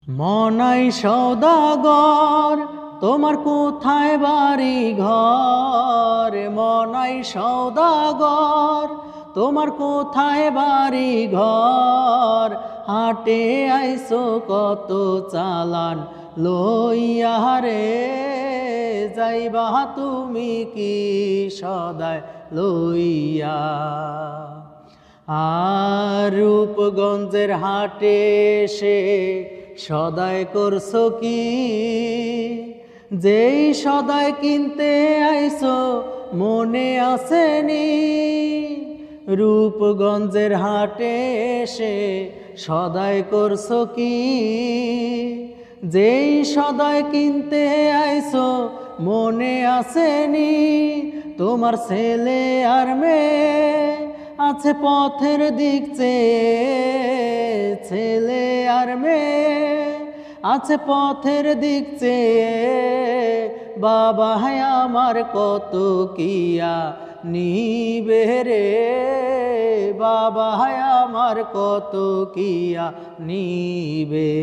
মনাই সওদাগর তোমার কোথায় বাড়ি ঘর? মনাই সওদাগর তোমার কোথায় বাড়ি ঘর? হাটে আইসো কত চালান লইয়া রে, যাইবা তুমি কি সদায় লইয়া? আর রূপগঞ্জের হাটে সে সদায় করছো কি? যেই সদায় কিনতে আইসো মনে আসেনি? রূপগঞ্জের হাটে সে সদায় করছো কি? যেই সদায় কিনতে আইসো মনে আসেনি? তোমার ছেলে আর মেয়ে আছে পথের দিক চেয়ে, ছেলে আর মেয়ে আছে পথের দিক চেয়ে। বাবা আমার কত কিয়া নিবে রে, বাবা আমার কত কিয়া নিবে।